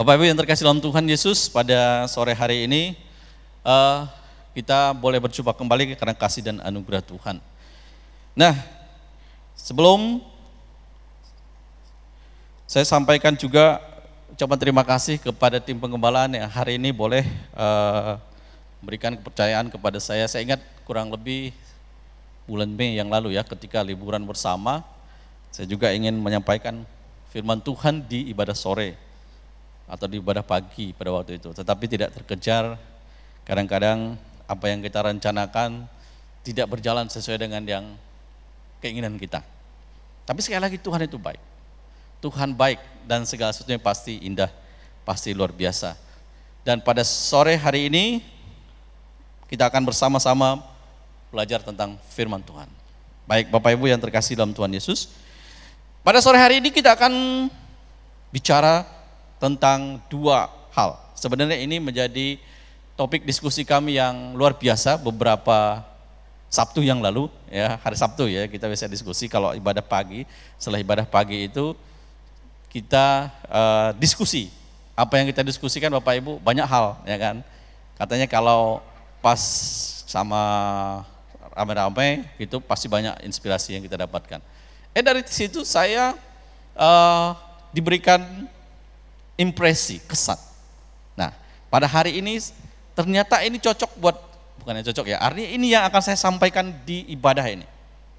Bapak Ibu yang terkasih dalam Tuhan Yesus, pada sore hari ini kita boleh berjumpa kembali karena kasih dan anugerah Tuhan. Nah, sebelum saya sampaikan juga ucapan terima kasih kepada tim pengembalaan yang hari ini boleh memberikan kepercayaan kepada saya. Saya ingat kurang lebih bulan Mei yang lalu ya, ketika liburan bersama, saya juga ingin menyampaikan firman Tuhan di ibadah sore atau di ibadah pagi pada waktu itu, tetapi tidak terkejar. Kadang-kadang apa yang kita rencanakan tidak berjalan sesuai dengan yang keinginan kita. Tapi sekali lagi Tuhan itu baik. Tuhan baik dan segala sesuatunya pasti indah, pasti luar biasa. Dan pada sore hari ini kita akan bersama-sama belajar tentang firman Tuhan. Baik Bapak Ibu yang terkasih dalam Tuhan Yesus, pada sore hari ini kita akan bicara tentang dua hal. Sebenarnya ini menjadi topik diskusi kami yang luar biasa beberapa Sabtu yang lalu, ya, hari Sabtu ya, kita bisa diskusi kalau ibadah pagi. Setelah ibadah pagi itu kita diskusi. Apa yang kita diskusikan Bapak Ibu banyak hal, ya kan. Katanya kalau pas sama rame-rame itu pasti banyak inspirasi yang kita dapatkan. Dari situ saya diberikan impresi, kesan. Nah, pada hari ini ternyata ini cocok buat, bukannya cocok ya, artinya ini yang akan saya sampaikan di ibadah ini.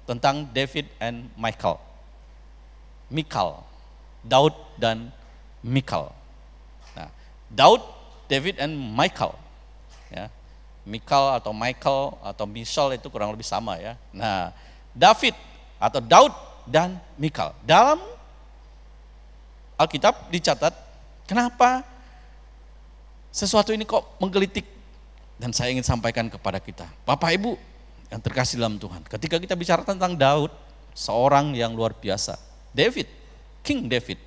Tentang David and Michal. Daud dan Michal. Nah, Daud, David and Michal. Ya. Michal atau Michal itu kurang lebih sama ya. Nah, David atau Daud dan Michal. Dalam Alkitab dicatat, kenapa sesuatu ini kok menggelitik, dan saya ingin sampaikan kepada kita. Bapak Ibu yang terkasih dalam Tuhan, ketika kita bicara tentang Daud, seorang yang luar biasa. David, King David.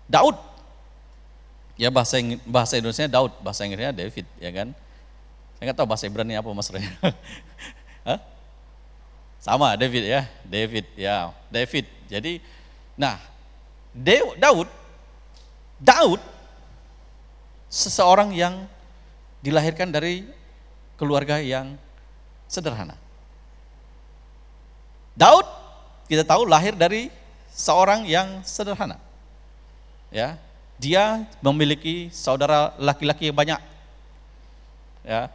Daud, ya bahasa Indonesia Daud, bahasa Inggrisnya David, ya kan? Saya nggak tahu bahasa Ibrani apa Mas Rey. Sama David ya, David. Jadi, nah Daud seseorang yang dilahirkan dari keluarga yang sederhana. Daud kita tahu lahir dari seorang yang sederhana. Ya, dia memiliki saudara laki-laki yang banyak. Ya,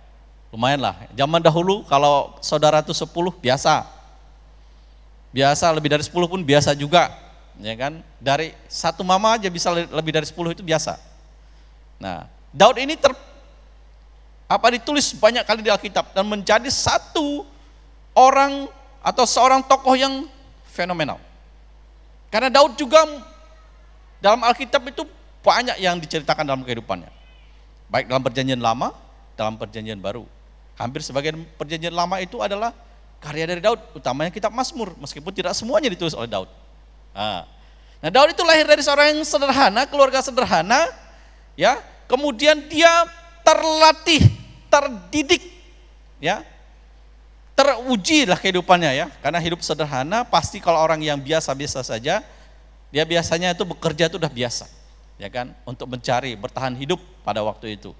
lumayan lah. Zaman dahulu kalau saudara itu 10 biasa. Biasa lebih dari 10 pun biasa juga. Ya kan, dari satu mama aja bisa lebih dari 10 itu biasa. Nah, Daud ini ditulis banyak kali di Alkitab dan menjadi satu orang atau seorang tokoh yang fenomenal. Karena Daud juga dalam Alkitab itu banyak yang diceritakan dalam kehidupannya. Baik dalam perjanjian lama, dalam perjanjian baru. Hampir sebagian perjanjian lama itu adalah karya dari Daud, utamanya kitab Mazmur, meskipun tidak semuanya ditulis oleh Daud. Nah, Daud itu lahir dari seorang yang sederhana, keluarga sederhana, ya. Kemudian dia terlatih, terdidik, ya, teruji lah kehidupannya ya. Karena hidup sederhana, pasti kalau orang yang biasa-biasa saja, dia biasanya itu bekerja itu udah biasa, ya kan, untuk mencari bertahan hidup pada waktu itu.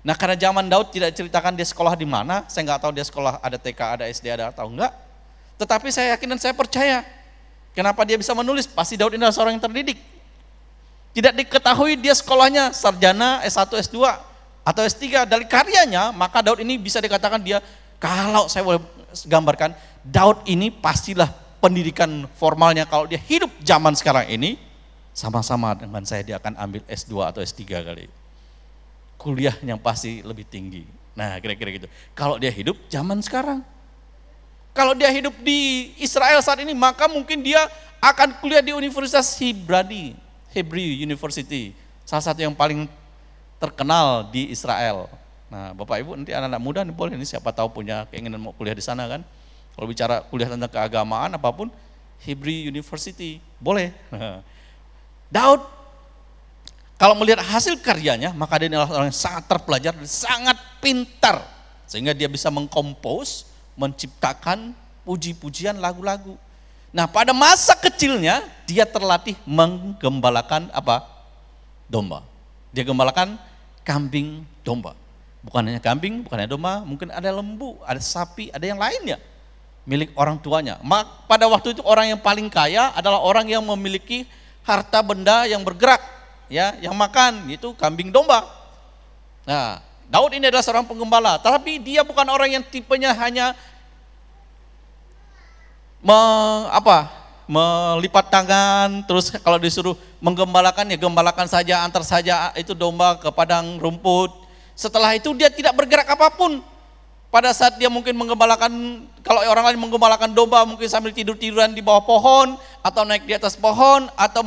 Nah, karena zaman Daud tidak ceritakan dia sekolah di mana, saya nggak tahu dia sekolah ada TK, ada SD, ada atau enggak. Tetapi saya yakin dan saya percaya. Kenapa dia bisa menulis? Pasti Daud ini adalah seorang yang terdidik. Tidak diketahui dia sekolahnya sarjana, S1, S2, atau S3. Dari karyanya, maka Daud ini bisa dikatakan dia, kalau saya boleh gambarkan, Daud ini pastilah pendidikan formalnya, kalau dia hidup zaman sekarang ini, sama-sama dengan saya dia akan ambil S2 atau S3 kali. Kuliah yang pasti lebih tinggi. Nah, kira-kira gitu. Kalau dia hidup zaman sekarang. Kalau dia hidup di Israel saat ini, maka mungkin dia akan kuliah di Universitas Hebrew University, salah satu yang paling terkenal di Israel. Nah, Bapak Ibu nanti anak-anak muda nih boleh, ini siapa tahu punya keinginan mau kuliah di sana kan. Kalau bicara kuliah tentang keagamaan apapun, Hebrew University, boleh. Daud, kalau melihat hasil karyanya, maka dia adalah orang yang sangat terpelajar dan sangat pintar. Sehingga dia bisa mengkompos, menciptakan puji-pujian lagu-lagu. Nah, pada masa kecilnya dia terlatih menggembalakan apa? Domba. Dia gembalakan kambing domba. Bukan hanya kambing, bukan hanya domba, mungkin ada lembu, ada sapi, ada yang lainnya milik orang tuanya. Pada waktu itu orang yang paling kaya adalah orang yang memiliki harta benda yang bergerak, ya, yang makan, itu kambing domba. Nah, Daud ini adalah seorang penggembala, tapi dia bukan orang yang tipenya hanya melipat tangan, terus kalau disuruh menggembalakan ya gembalakan saja, antar saja itu domba ke padang rumput. Setelah itu dia tidak bergerak apapun. Pada saat dia mungkin menggembalakan, kalau orang lain menggembalakan domba mungkin sambil tidur-tiduran di bawah pohon, atau naik di atas pohon, atau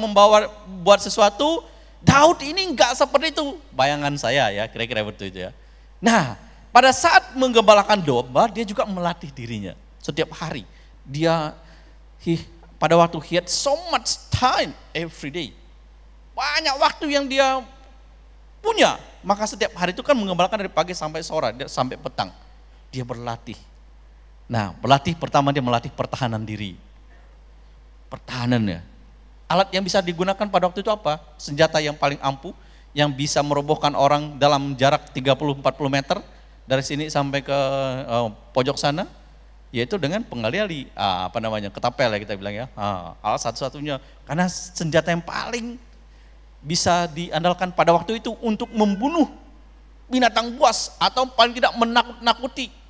buat sesuatu. Daud ini enggak seperti itu, bayangan saya ya, kira-kira betul itu ya. Nah, pada saat menggembalakan domba, dia juga melatih dirinya setiap hari. Pada waktu he had so much time every day, banyak waktu yang dia punya, maka setiap hari itu kan menggembalakan dari pagi sampai sore, sampai petang. Dia berlatih. Nah, berlatih pertama dia melatih pertahanan diri. Pertahanannya. Alat yang bisa digunakan pada waktu itu apa? Senjata yang paling ampuh, yang bisa merobohkan orang dalam jarak 30-40 meter, dari sini sampai ke pojok sana, yaitu dengan penggali-ali, ketapel ya kita bilang ya, alat satu-satunya. Karena senjata yang paling bisa diandalkan pada waktu itu untuk membunuh binatang buas, atau paling tidak menakut-nakuti.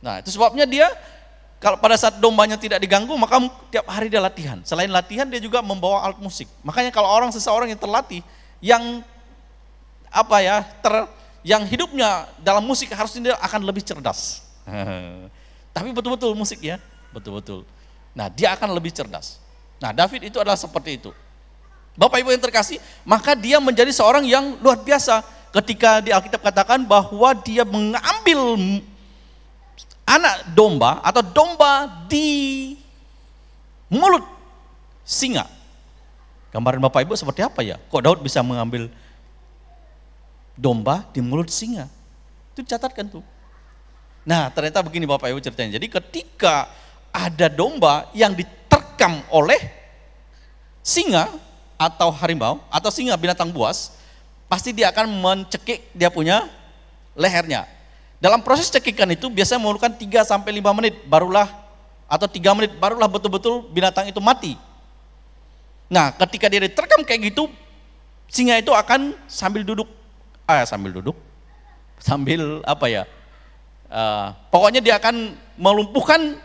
Nah, itu sebabnya dia, kalau pada saat dombanya tidak diganggu, maka tiap hari dia latihan. Selain latihan, dia juga membawa alat musik. Makanya kalau seseorang yang terlatih, yang yang hidupnya dalam musik, harusnya dia akan lebih cerdas. Tapi betul-betul musik ya, betul-betul. Nah, dia akan lebih cerdas. Nah, David itu adalah seperti itu. Bapak Ibu yang terkasih, maka dia menjadi seorang yang luar biasa. Ketika di Alkitab katakan bahwa dia mengambil anak domba atau domba di mulut singa. Gambaran Bapak Ibu seperti apa ya? Kok Daud bisa mengambil domba di mulut singa? Itu catatkan tuh. Nah, ternyata begini Bapak Ibu ceritanya. Jadi ketika ada domba yang diterkam oleh singa atau harimau atau singa binatang buas, pasti dia akan mencekik dia punya lehernya. Dalam proses cekikan itu biasanya memerlukan 3-5 menit barulah, atau 3 menit barulah betul-betul binatang itu mati. Nah, ketika dia diterkam kayak gitu, singa itu akan sambil pokoknya dia akan melumpuhkan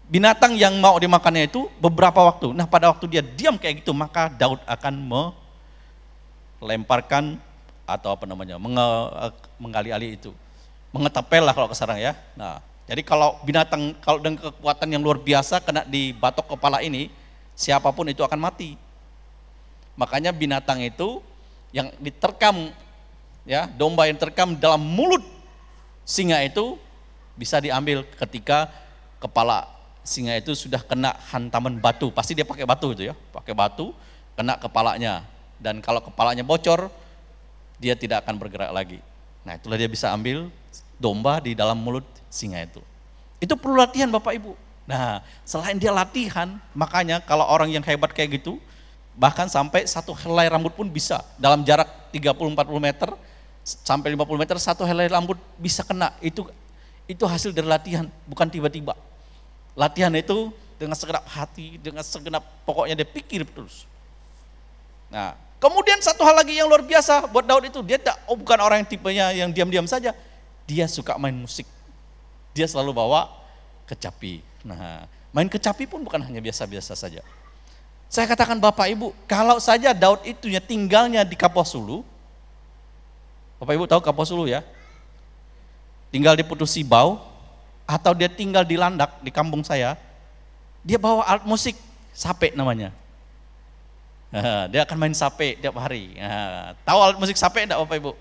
binatang yang mau dimakannya itu beberapa waktu. Nah, pada waktu dia diam kayak gitu, maka Daud akan melemparkan atau menggali-ali itu, mengetapel lah kalau kesarang ya. Nah, jadi kalau binatang, kalau dengan kekuatan yang luar biasa kena di batok kepala ini, siapapun itu akan mati. Makanya binatang itu yang diterkam ya, domba yang terkam dalam mulut singa itu bisa diambil ketika kepala singa itu sudah kena hantaman batu. Pasti dia pakai batu itu ya, pakai batu kena kepalanya, dan kalau kepalanya bocor, dia tidak akan bergerak lagi. Nah, itulah dia bisa ambil domba di dalam mulut singa itu. Itu perlu latihan Bapak Ibu. Nah, selain dia latihan, makanya kalau orang yang hebat kayak gitu, bahkan sampai satu helai rambut pun bisa, dalam jarak 30-40 meter sampai 50 meter, satu helai rambut bisa kena. Itu hasil dari latihan, bukan tiba-tiba. Latihan itu dengan segenap hati, dengan segenap, pokoknya dia pikir terus. Nah, kemudian satu hal lagi yang luar biasa buat Daud itu, dia bukan orang yang tipenya yang diam-diam saja. Dia suka main musik. Dia selalu bawa kecapi. Nah, main kecapi pun bukan hanya biasa-biasa saja. Saya katakan Bapak Ibu, kalau saja Daud itu tinggalnya di Kaposulu, Bapak Ibu tahu Kaposulu ya? Tinggal di Putus Sibau, atau dia tinggal di Landak, di kampung saya, dia bawa alat musik, sape namanya. Dia akan main sape tiap hari. Tahu alat musik sape enggak Bapak Ibu?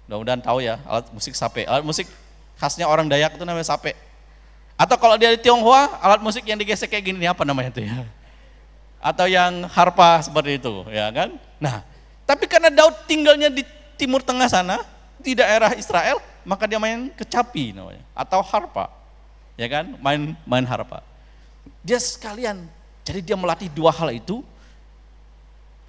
Mudah-mudahan tahu ya, alat musik sape. Alat musik khasnya orang Dayak itu namanya sape. Atau kalau dia di Tionghoa, alat musik yang digesek kayak gini, apa namanya itu ya? Atau yang harpa seperti itu, ya kan? Nah, tapi karena Daud tinggalnya di Timur Tengah sana, di daerah Israel, maka dia main kecapi namanya, atau harpa. Ya kan? Main harpa. Dia sekalian, jadi dia melatih dua hal itu,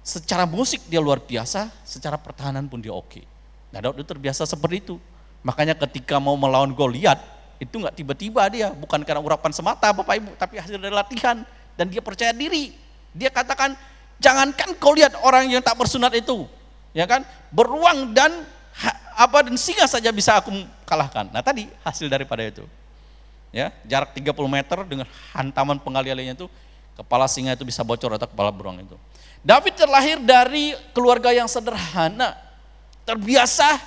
Secara musik dia luar biasa, secara pertahanan pun dia oke. Nah, Daud itu terbiasa seperti itu. Makanya ketika mau melawan Goliat, itu nggak tiba-tiba dia, bukan karena urapan semata Bapak Ibu, tapi hasil dari latihan. Dan dia percaya diri. Dia katakan, jangankan kau lihat orang yang tak bersunat itu, ya kan, beruang dan singa saja bisa aku kalahkan. Nah tadi hasil daripada itu. Ya, jarak 30 meter dengan hantaman pengali-alinya itu, kepala singa itu bisa bocor atau kepala beruang itu. David terlahir dari keluarga yang sederhana, terbiasa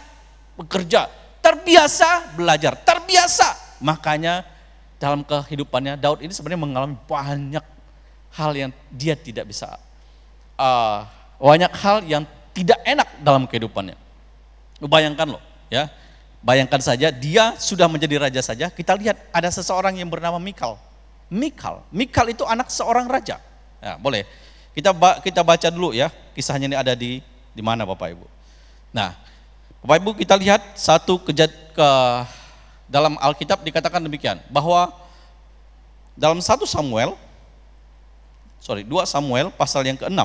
bekerja, terbiasa belajar, terbiasa. Makanya dalam kehidupannya Daud ini sebenarnya mengalami banyak hal yang dia tidak bisa, banyak hal yang tidak enak dalam kehidupannya. Bayangkan loh, ya, bayangkan saja dia sudah menjadi raja saja. Kita lihat ada seseorang yang bernama Mikal. Mikal itu anak seorang raja. Ya, boleh. Kita baca dulu ya, kisahnya ini ada di mana Bapak Ibu. Nah, Bapak Ibu kita lihat dalam Alkitab dikatakan demikian, bahwa dalam 2 Samuel pasal yang ke-6.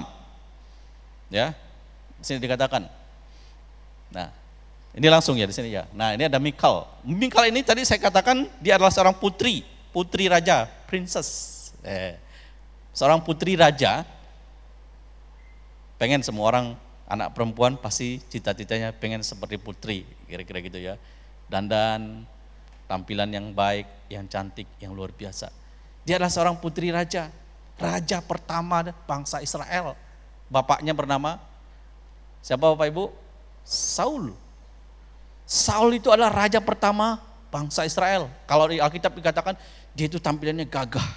Ya. Di sini dikatakan. Nah, ini langsung ya di sini ya. Nah, ini ada Mikal. Mikal ini tadi saya katakan dia adalah seorang putri raja, princess. Seorang putri raja. Pengen semua orang anak perempuan pasti cita-citanya pengen seperti putri, kira-kira gitu ya. Dandan, tampilan yang baik, yang cantik, yang luar biasa. Dia adalah seorang putri raja, raja pertama bangsa Israel. Bapaknya bernama siapa Bapak Ibu? Saul. Saul itu adalah raja pertama bangsa Israel. Kalau di Alkitab dikatakan dia itu tampilannya gagah,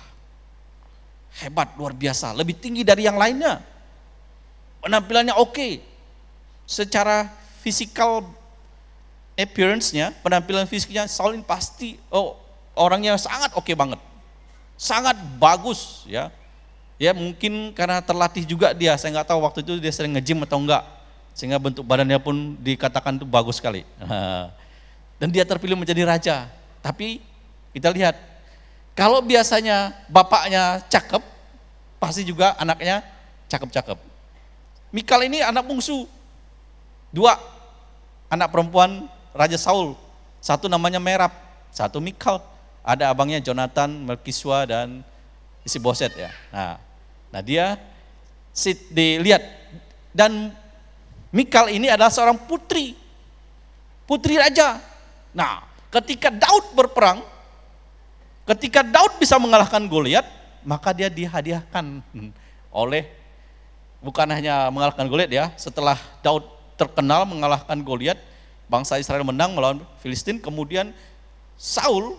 hebat, luar biasa, lebih tinggi dari yang lainnya. Penampilannya oke. Secara physical appearance-nya, penampilan fisiknya Saul ini pasti orangnya sangat oke banget. Sangat bagus ya. Ya mungkin karena terlatih juga dia, saya nggak tahu waktu itu dia sering nge-gym atau enggak. Sehingga bentuk badannya pun dikatakan itu bagus sekali. Dan dia terpilih menjadi raja. Tapi kita lihat, kalau biasanya bapaknya cakep, pasti juga anaknya cakep-cakep. Mikal ini anak bungsu, 2 anak perempuan Raja Saul, satu namanya Merab, satu Mikal, ada abangnya Jonathan, Melkiswa dan Isiboset ya. Nah dia dilihat, dan Mikal ini adalah seorang putri raja. Nah ketika Daud berperang, ketika Daud bisa mengalahkan Goliat, maka dia dihadiahkan oleh, bukan hanya mengalahkan Goliat ya, setelah Daud terkenal mengalahkan Goliat, bangsa Israel menang melawan Filistin, kemudian Saul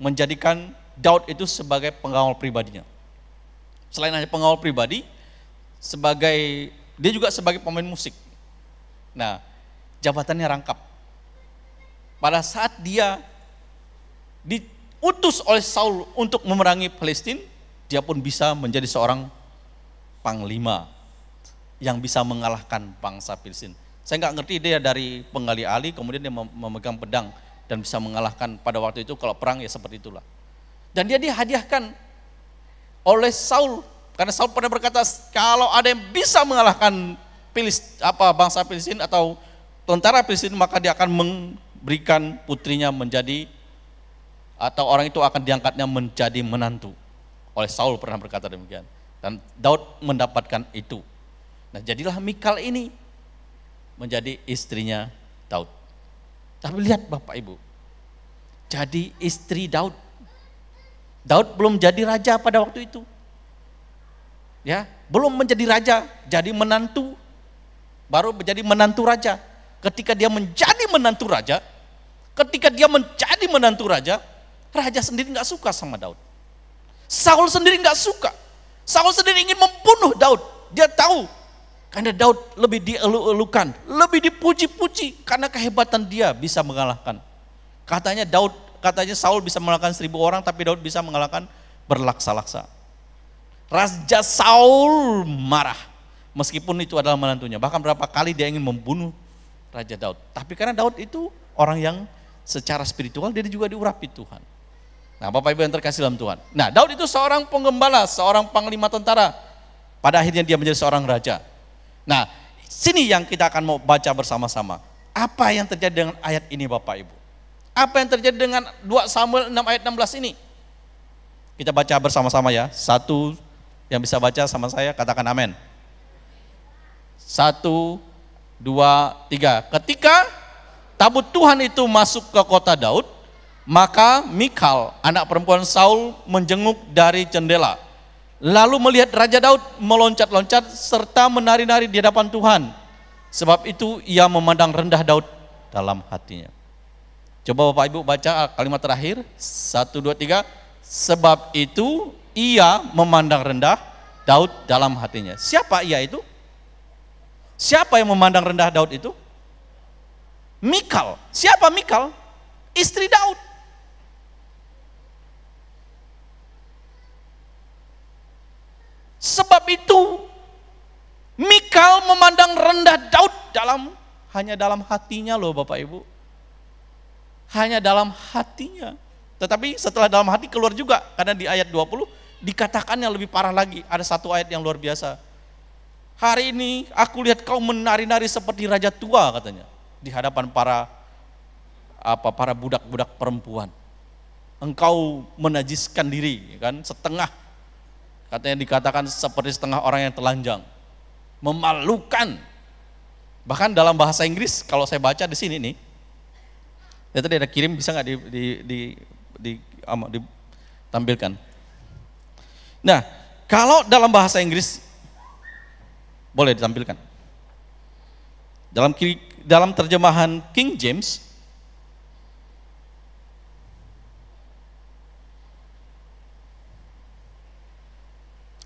menjadikan Daud itu sebagai pengawal pribadinya. Selain hanya pengawal pribadi, dia juga sebagai pemain musik. Nah, jabatannya rangkap. Pada saat dia diutus oleh Saul untuk memerangi Filistin, dia pun bisa menjadi seorang panglima yang bisa mengalahkan bangsa Filistin. Saya nggak ngerti dia dari penggali ali, kemudian dia memegang pedang dan bisa mengalahkan. Pada waktu itu kalau perang ya seperti itulah. Dan dia dihadiahkan oleh Saul, karena Saul pernah berkata, kalau ada yang bisa mengalahkan bangsa Filistin atau tentara Filistin, maka dia akan memberikan putrinya menjadi, atau orang itu akan diangkatnya menjadi menantu. Oleh Saul pernah berkata demikian. Dan Daud mendapatkan itu. Nah jadilah Mikal ini menjadi istrinya Daud. Tapi lihat Bapak Ibu, jadi istri Daud. Daud belum jadi raja pada waktu itu. Ya, belum menjadi raja, jadi menantu. Baru menjadi menantu raja. Ketika dia menjadi menantu raja, raja sendiri nggak suka sama Daud. Saul sendiri nggak suka. Saul sendiri ingin membunuh Daud. Dia tahu karena Daud lebih dielu-elukan, lebih dipuji-puji karena kehebatan dia bisa mengalahkan. Katanya Saul bisa mengalahkan 1000 orang, tapi Daud bisa mengalahkan berlaksa-laksa. Raja Saul marah, meskipun itu adalah menantunya. Bahkan berapa kali dia ingin membunuh Raja Daud. Tapi karena Daud itu orang yang secara spiritual dia juga diurapi Tuhan. Nah Bapak Ibu yang terkasih dalam Tuhan. Nah Daud itu seorang penggembala, seorang panglima tentara. Pada akhirnya dia menjadi seorang raja. Nah, sini yang kita akan mau baca bersama-sama. Apa yang terjadi dengan ayat ini Bapak Ibu? Apa yang terjadi dengan 2 Samuel 6 ayat 16 ini? Kita baca bersama-sama ya. Satu yang bisa baca sama saya katakan amin. 1, 2, 3. Ketika tabut Tuhan itu masuk ke kota Daud, maka Mikal, anak perempuan Saul, menjenguk dari jendela. Lalu melihat Raja Daud meloncat-loncat serta menari-nari di hadapan Tuhan. Sebab itu ia memandang rendah Daud dalam hatinya. Coba Bapak Ibu baca kalimat terakhir. 1, 2, 3. Sebab itu ia memandang rendah Daud dalam hatinya. Siapa ia itu? Siapa yang memandang rendah Daud itu? Mikal. Siapa Mikal? Istri Daud. Sebab itu Mikal memandang rendah Daud hanya dalam hatinya loh Bapak Ibu. Hanya dalam hatinya. Tetapi setelah dalam hati keluar juga, karena di ayat 20 dikatakannya lebih parah lagi. Ada satu ayat yang luar biasa. Hari ini aku lihat kau menari-nari seperti raja tua katanya di hadapan para budak-budak perempuan. Engkau menajiskan diri kan setengah. Katanya dikatakan seperti setengah orang yang telanjang. Memalukan. Bahkan dalam bahasa Inggris kalau saya baca di sini nih. Ya tadi ada kirim, bisa nggak ditampilkan? Nah, kalau dalam bahasa Inggris boleh ditampilkan. Dalam terjemahan King James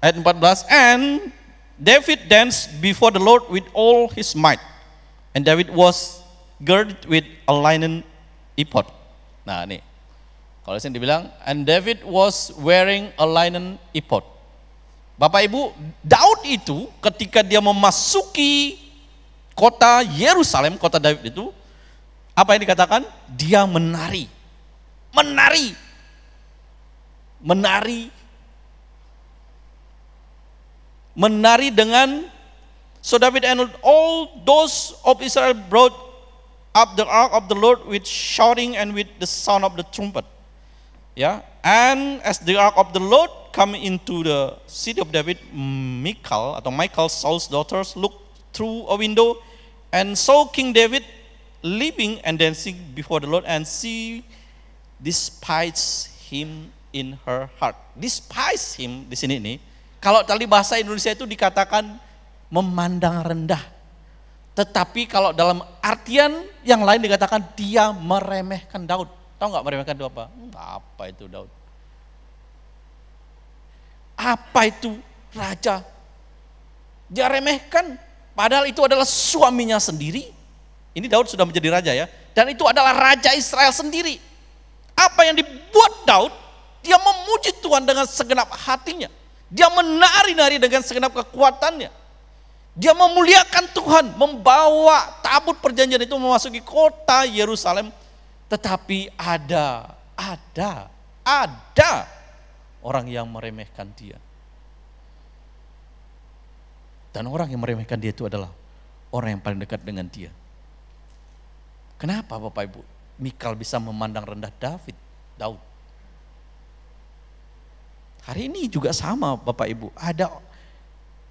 ayat 14, and David danced before the Lord with all his might, and David was girded with a linen ephod. Nah ini, kalau sini dibilang, and David was wearing a linen ephod. Bapak Ibu, Daud itu ketika dia memasuki kota Yerusalem, kota Daud itu, apa yang dikatakan? Dia menari. Menari dengan, so David and all those of Israel brought up the ark of the Lord with shouting and with the sound of the trumpet. Ya, and as the ark of the Lord come into the city of David, Michal, Saul's daughters, looked through a window and saw King David leaping and dancing before the Lord, and she despised him in her heart. Despise him di sini nih. Kalau tadi bahasa Indonesia itu dikatakan memandang rendah. Tetapi kalau dalam artian yang lain dikatakan dia meremehkan Daud. Tahu nggak meremehkan itu apa? Apa itu Daud? Apa itu raja? Dia remehkan. Padahal itu adalah suaminya sendiri. Ini Daud sudah menjadi raja ya. Dan itu adalah raja Israel sendiri. Apa yang dibuat Daud? Dia memuji Tuhan dengan segenap hatinya. Dia menari-nari dengan segenap kekuatannya. Dia memuliakan Tuhan, membawa tabut perjanjian itu memasuki kota Yerusalem. Tetapi ada orang yang meremehkan dia. Dan orang yang meremehkan dia itu adalah orang yang paling dekat dengan dia. Kenapa Bapak Ibu? Mikal bisa memandang rendah Daud. Hari ini juga sama Bapak Ibu. Ada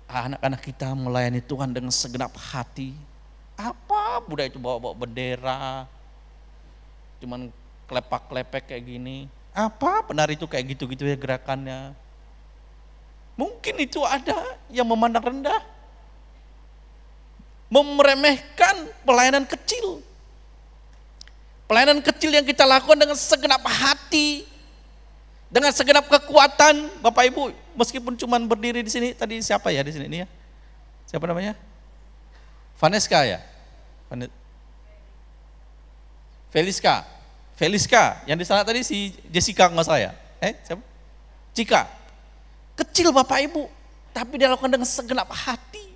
anak-anak kita melayani Tuhan dengan segenap hati. Apa budaya itu bawa-bawa bendera, cuman klepak-klepek kayak gini. Apa penari itu kayak gitu-gitu ya gerakannya. Mungkin itu ada yang memandang rendah, meremehkan pelayanan kecil. Pelayanan kecil yang kita lakukan dengan segenap hati, dengan segenap kekuatan. Bapak Ibu, meskipun cuman berdiri di sini, tadi siapa ya di sini nih ya? Siapa namanya? Vaneska ya? Feliska, yang di sana tadi si Jessica nggak salah ya? Siapa? Cika. Kecil Bapak Ibu, tapi dia lakukan dengan segenap hati.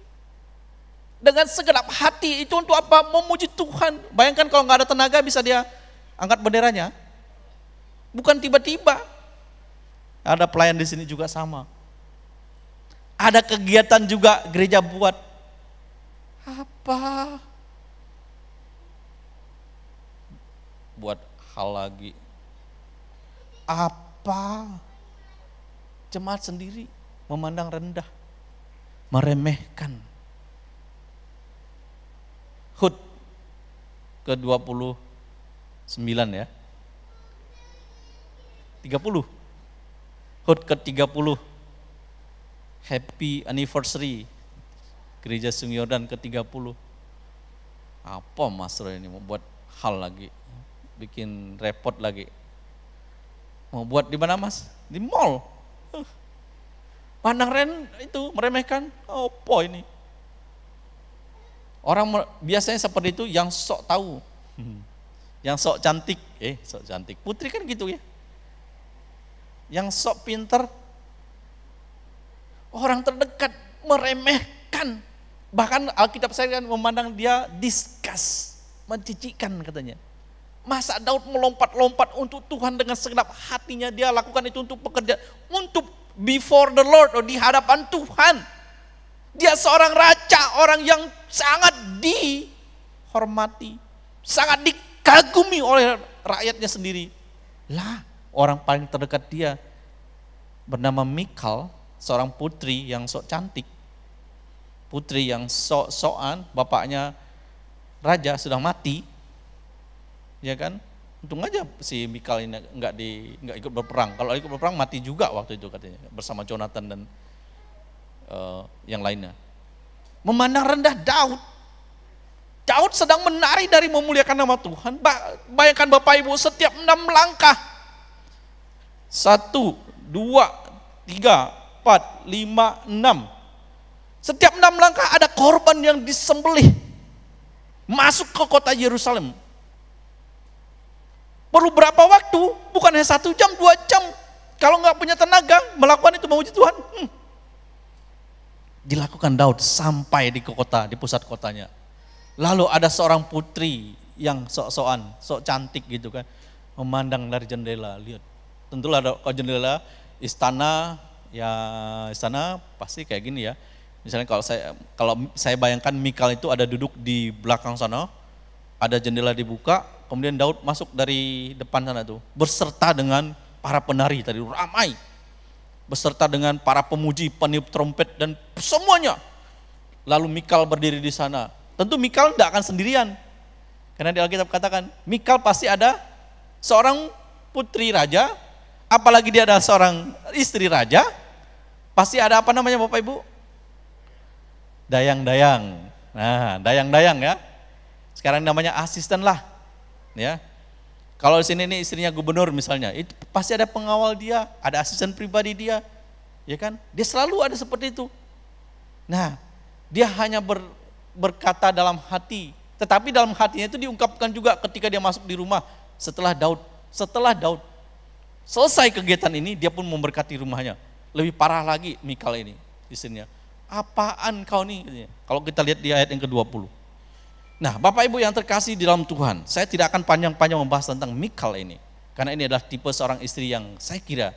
Dengan segenap hati itu untuk apa? Memuji Tuhan. Bayangkan kalau nggak ada tenaga bisa dia angkat benderanya. Bukan tiba-tiba. Ada pelayan di sini juga sama. Ada kegiatan juga gereja buat. Apa? Buat hal lagi. Apa? Jemaat sendiri memandang rendah, meremehkan. Hud ke-29 ya. 30. Hud ke-30. Happy anniversary Gereja Sungai Yordan ke-30. Apa Mas Roy ini mau buat hal lagi, bikin repot lagi. Mau buat di mana Mas? Di mall. Pandang itu meremehkan. Apa ini? Orang biasanya seperti itu yang sok tahu, yang sok cantik, sok cantik. Putri kan gitu ya. Yang sok pinter, orang terdekat meremehkan. Bahkan Alkitab saya kan memandang dia disgust, mencicikan katanya. Masa Daud melompat-lompat untuk Tuhan dengan segenap hatinya, dia lakukan itu untuk pekerjaan, untuk before the Lord, di hadapan Tuhan. Dia seorang raja, orang yang sangat dihormati, sangat dikagumi oleh rakyatnya sendiri. Lah, orang paling terdekat dia bernama Mikal, seorang putri yang sok cantik. Putri yang sok-sokan, bapaknya raja sudah mati. Ya kan? Untung aja si Mikal ini enggak ikut berperang. Kalau ikut berperang mati juga waktu itu katanya, bersama Jonathan dan yang lainnya. Memandang rendah Daud. Daud sedang menari dari memuliakan nama Tuhan. Bayangkan Bapak Ibu, setiap 6 langkah. 1, 2, 3, 4, 5, 6. Setiap 6 langkah ada korban yang disembelih. Masuk ke kota Yerusalem. Perlu berapa waktu? Bukan hanya 1 jam, 2 jam. Kalau nggak punya tenaga, melakukan itu memuji Tuhan. Dilakukan Daud sampai di kota, di pusat kotanya. Lalu ada seorang putri yang sok-sokan, sok cantik gitu kan, memandang dari jendela, lihat. Tentulah ada jendela istana, ya istana pasti kayak gini ya. Misalnya kalau saya bayangkan Mikal itu ada duduk di belakang sana, ada jendela dibuka, kemudian Daud masuk dari depan sana tuh, berserta dengan para penari tadi ramai. Beserta dengan para pemuji, peniup trompet dan semuanya. Lalu Mikal berdiri di sana. Tentu Mikal tidak akan sendirian. Karena di Alkitab katakan, Mikal pasti ada seorang putri raja, apalagi dia ada seorang istri raja, pasti ada apa namanya Bapak Ibu? Dayang-dayang. Nah, dayang-dayang ya. Sekarang namanya asisten lah. Ya. Kalau di sini nih istrinya gubernur misalnya, itu pasti ada pengawal dia, ada asisten pribadi dia, ya kan? Dia selalu ada seperti itu. Nah, dia hanya berkata dalam hati, tetapi dalam hatinya itu diungkapkan juga ketika dia masuk di rumah setelah Daud selesai kegiatan ini, dia pun memberkati rumahnya. Lebih parah lagi Mikal ini, istrinya. Apaan kau nih? Kalau kita lihat di ayat yang ke-20. Nah, Bapak Ibu yang terkasih di dalam Tuhan, saya tidak akan panjang-panjang membahas tentang Mikal ini. Karena ini adalah tipe seorang istri yang saya kira,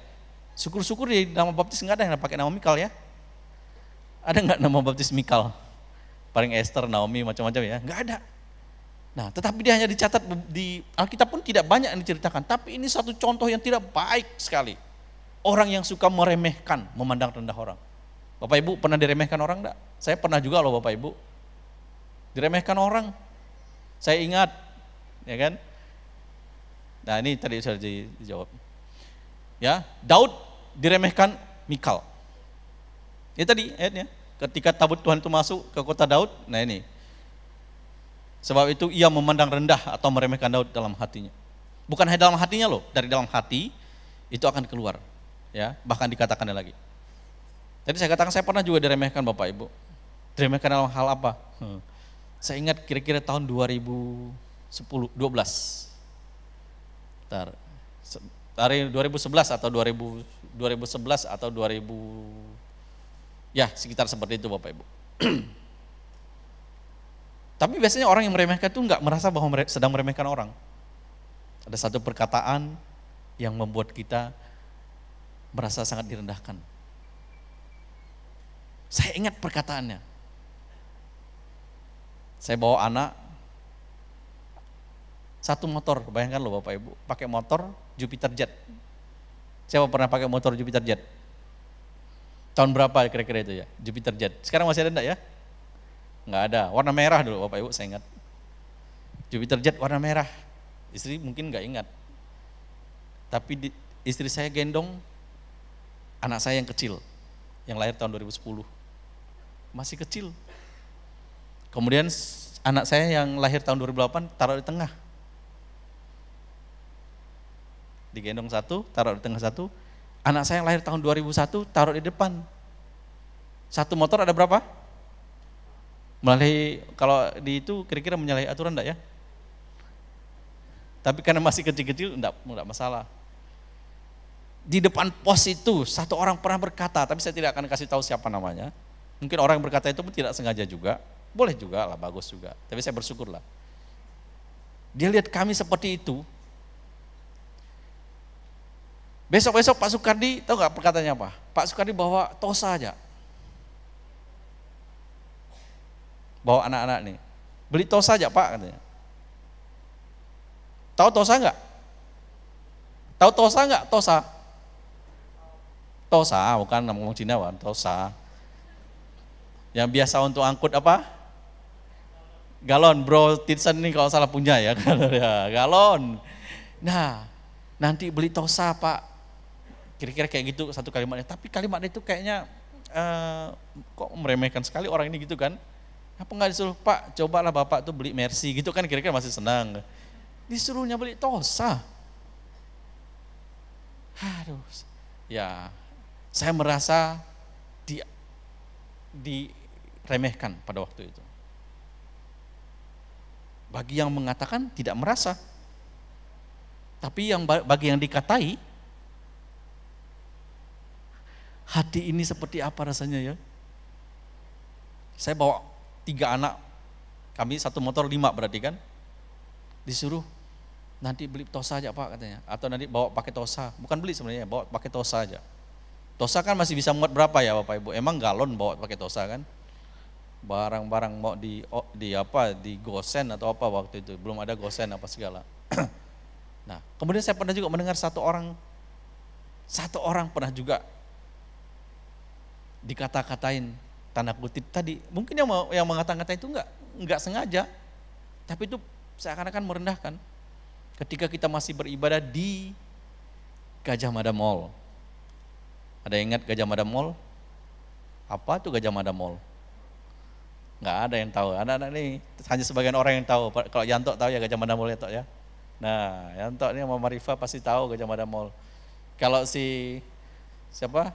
syukur-syukur di nama baptis enggak ada yang pakai nama Mikal ya. Ada enggak nama baptis Mikal? Paling Esther, Naomi, macam-macam ya, enggak ada. Nah, tetapi dia hanya dicatat di Alkitab pun tidak banyak yang diceritakan. Tapi ini satu contoh yang tidak baik sekali. Orang yang suka meremehkan, memandang rendah orang. Bapak Ibu pernah diremehkan orang enggak? Saya pernah juga loh Bapak Ibu. Diremehkan orang, saya ingat, ya kan? Nah ini tadi sudah dijawab. Ya, Daud diremehkan Mikal. Ini tadi ayatnya, ketika tabut Tuhan itu masuk ke kota Daud, nah ini. Sebab itu ia memandang rendah atau meremehkan Daud dalam hatinya. Bukan hanya dalam hatinya loh, dari dalam hati itu akan keluar. Ya, bahkan dikatakannya lagi. Tadi saya katakan saya pernah juga diremehkan Bapak Ibu. Diremehkan dalam hal apa? Saya ingat kira-kira tahun 2012. Dari 2011 atau 2011 atau 2000, ya sekitar seperti itu Bapak Ibu. Tapi biasanya orang yang meremehkan itu enggak merasa bahwa sedang meremehkan orang. Ada satu perkataan yang membuat kita merasa sangat direndahkan. Saya ingat perkataannya. Saya bawa anak, satu motor, bayangkan loh Bapak Ibu, pakai motor Jupiter Jet. Siapa pernah pakai motor Jupiter Jet? Tahun berapa kira-kira itu ya, Jupiter Jet? Sekarang masih ada enggak ya? Enggak ada, warna merah dulu Bapak Ibu, saya ingat. Jupiter Jet warna merah, istri mungkin enggak ingat. Tapi istri saya gendong anak saya yang kecil, yang lahir tahun 2010, masih kecil. Kemudian anak saya yang lahir tahun 2008 taruh di tengah. Digendong satu, taruh di tengah satu. Anak saya yang lahir tahun 2001 taruh di depan. Satu motor ada berapa? Melalui, kalau di itu kira-kira menyalahi aturan enggak ya? Tapi karena masih kecil-kecil enggak masalah. Di depan pos itu satu orang pernah berkata, tapi saya tidak akan kasih tahu siapa namanya. Mungkin orang yang berkata itu pun tidak sengaja juga. Boleh juga lah, bagus juga. Tapi saya bersyukur lah. Dia lihat kami seperti itu. Besok-besok Pak Soekardi, tahu gak perkataannya apa? Pak Soekardi bawa Tosa aja. Bawa anak-anak nih. Beli Tosa aja Pak katanya. Tahu Tosa enggak? Tahu Tosa enggak? Tosa. Tosa, bukan ngomong Cina, Tosa. Yang biasa untuk angkut apa? Galon, Bro Tidson ini kalau salah punya ya, galon. Nah, nanti beli Tosa Pak. Kira-kira kayak gitu satu kalimatnya. Tapi kalimat itu kayaknya kok meremehkan sekali orang ini gitu kan. Apa enggak disuruh, Pak cobalah Bapak tuh beli Mercy gitu kan, kira-kira masih senang. Disuruhnya beli Tosa. Aduh, ya saya merasa diremehkan pada waktu itu. Bagi yang mengatakan tidak merasa, tapi bagi yang dikatai, hati ini seperti apa rasanya ya? Saya bawa 3 anak, kami satu motor 5 berarti kan, disuruh nanti beli Tosa aja Pak katanya, atau nanti bawa pakai Tosa, bukan beli sebenarnya, bawa pakai Tosa aja. Tosa kan masih bisa muat berapa ya Bapak Ibu? Emang galon bawa pakai Tosa kan? Barang-barang mau di Gosen atau apa waktu itu, belum ada Gosen apa segala. Nah, kemudian saya pernah juga mendengar satu orang pernah juga dikata-katain tanda kutip tadi, mungkin yang mengata-kata itu enggak sengaja, tapi itu seakan-akan merendahkan. Ketika kita masih beribadah di Gajah Mada Mall. Ada yang ingat Gajah Mada Mall? Apa tuh Gajah Mada Mall? Nggak ada yang tahu. Anak-anak ini hanya sebagian orang yang tahu. Kalau Yanto tahu ya Gajah Mada Mall Yanto ya. Nah, Yanto ini sama Marifa pasti tahu Gajah Mada Mall. Kalau siapa?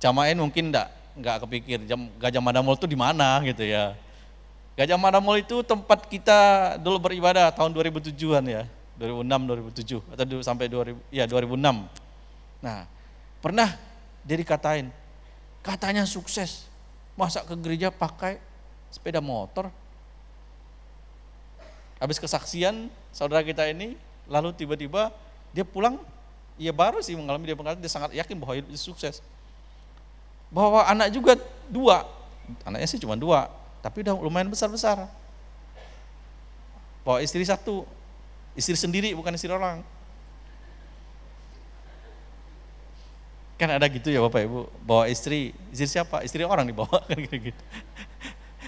Camain mungkin nggak kepikir Gajah Mada Mall itu di mana gitu ya. Gajah Mada Mall itu tempat kita dulu beribadah tahun 2007-an ya. 2006 2007 atau sampai 2006. Nah, pernah dia dikatain, katanya sukses. Masa ke gereja pakai sepeda motor? Habis kesaksian saudara kita ini, lalu tiba-tiba dia pulang, ia baru sih mengalami dia sangat yakin bahwa hidup sukses. Bahwa anak juga 2, anaknya sih cuma 2, tapi udah lumayan besar-besar. Bahwa istri 1, istri sendiri bukan istri orang. Kan ada gitu ya Bapak Ibu, bawa istri siapa? Istri orang dibawa kan gitu.